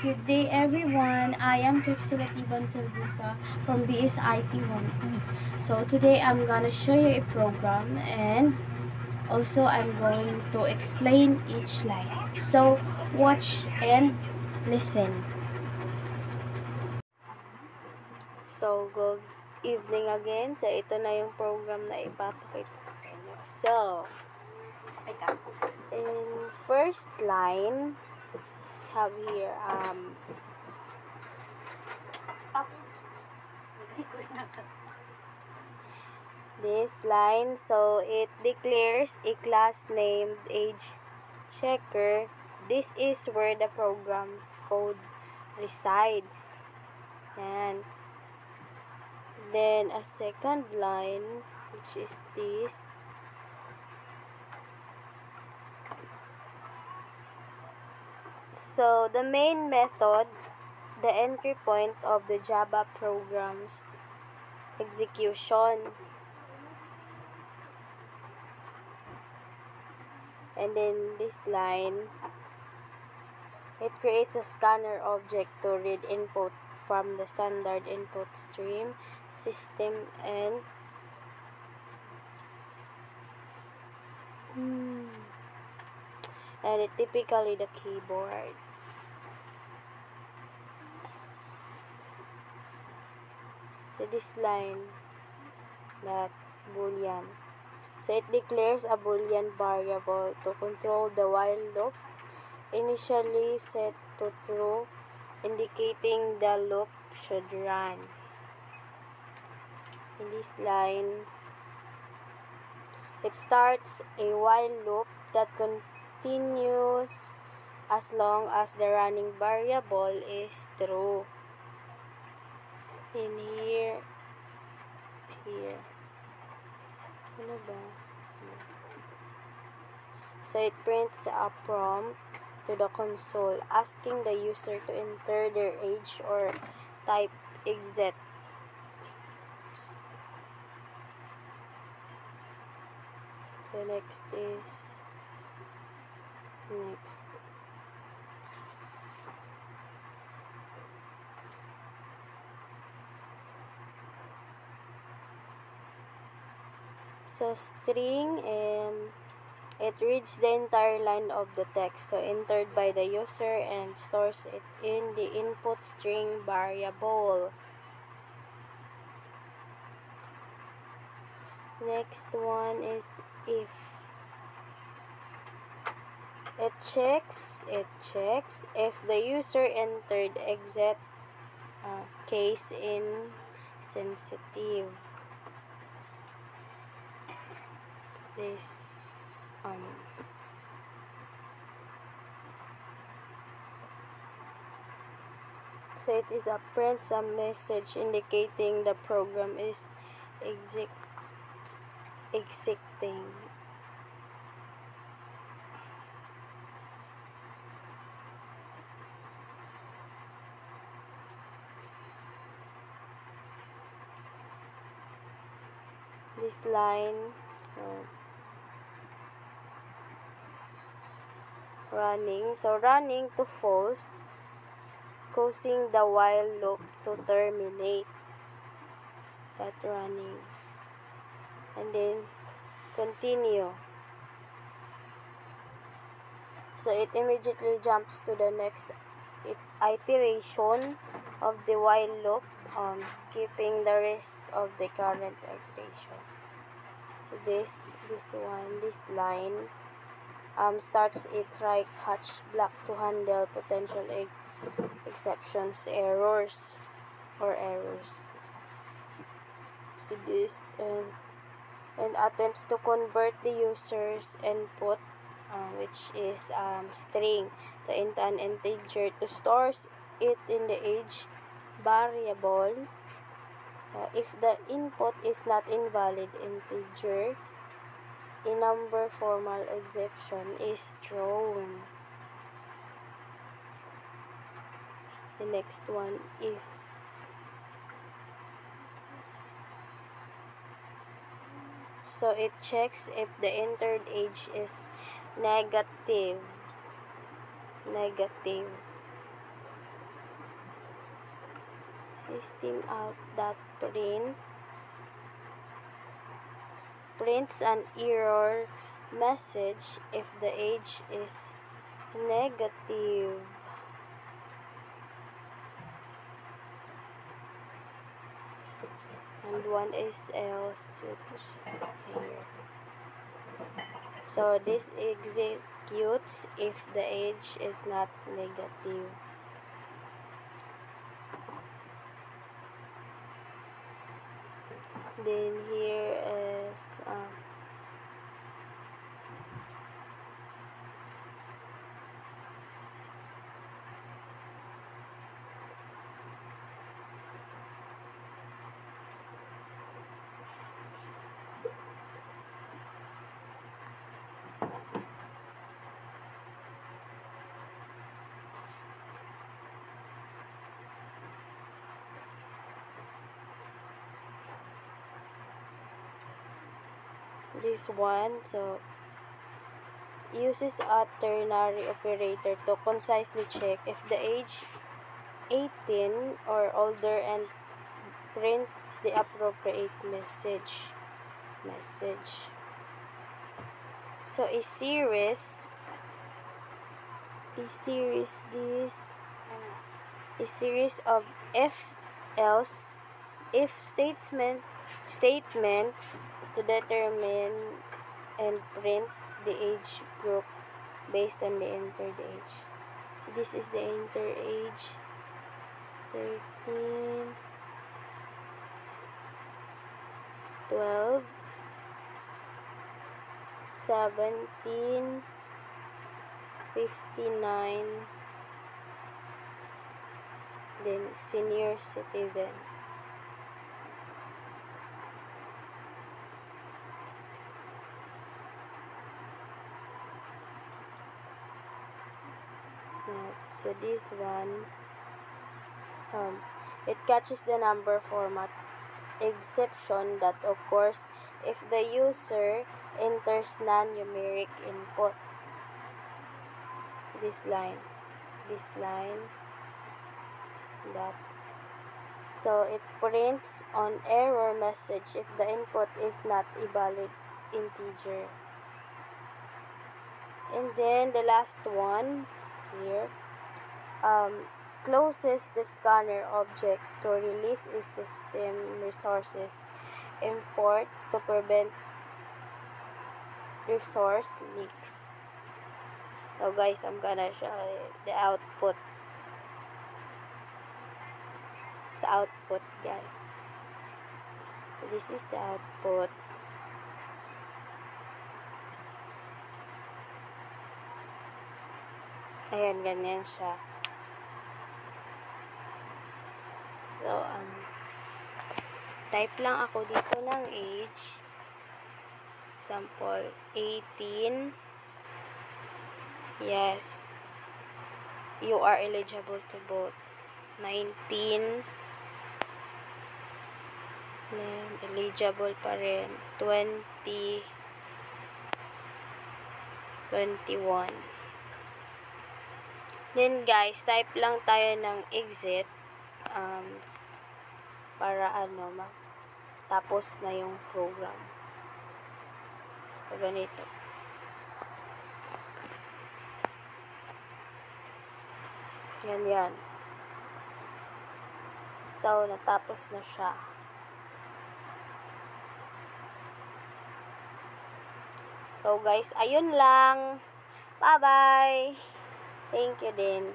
Good day everyone, I am Crixila Tiban Salbusa from BSIT 1E. So today I'm gonna show you a program and also I'm going to explain each line. So watch and listen. So good evening again. So ito na yung program na ipapakita ko sa inyo. So, in first line, have here this line, so it declares a class named age checker. This is where the program's code resides. And then a second line, which is this. So the main method, the entry point of the Java program's execution. And then this line, it creates a scanner object to read input from the standard input stream system and it typically the keyboard. So this line, that boolean. So it declares a boolean variable to control the while loop, initially set to true, indicating the loop should run. In this line, it starts a while loop that continues as long as the running variable is true. In here, ano ba? So it prints a prompt to the console asking the user to enter their age or type exit. So next. So string, it reads the entire line of the text, so entered by the user, and stores it in the input string variable. Next one is if. It checks if the user entered exit case insensitive. This so it is a prints a message indicating the program is exiting. This line, so running to false, causing the while loop to terminate. That running, and then continue. So it immediately jumps to the next iteration of the while loop, skipping the rest of the current iteration. So this line starts a try catch block to handle potential exceptions, errors. So this and attempts to convert the user's input, which is string, into an integer, to store it in the age variable. So if the input is not invalid integer, a number formal exception is thrown. The next one, if. So it checks if the entered age is negative. system out that prints an error message if the age is negative. And one is else here. So this executes if the age is not negative. Then here is this one. So uses a ternary operator to concisely check if the age 18 or older and print the appropriate message. So a series of if statements to determine and print the age group based on the entered age. So this is the entered age 13, 12, 17, 59, then senior citizen. So this one, it catches the number format exception that occurs if the user enters non-numeric input. This line, that. So it prints on error message if the input is not a valid integer. And then the last one here, closes the scanner object to release its system resources. Import to prevent resource leaks. So guys, I'm gonna show the output. Sa output, guys. So this is the output. Ayan, ganyan siya. So, type lang ako dito ng age. Example, 18. Yes. You are eligible to vote. 19. Then, eligible pa rin. 20. 21. Then, guys, type lang tayo ng exit. Para tapos na yung program. So, ganito. Yan. So, natapos na siya. So, guys, ayun lang. Bye-bye! Thank you din.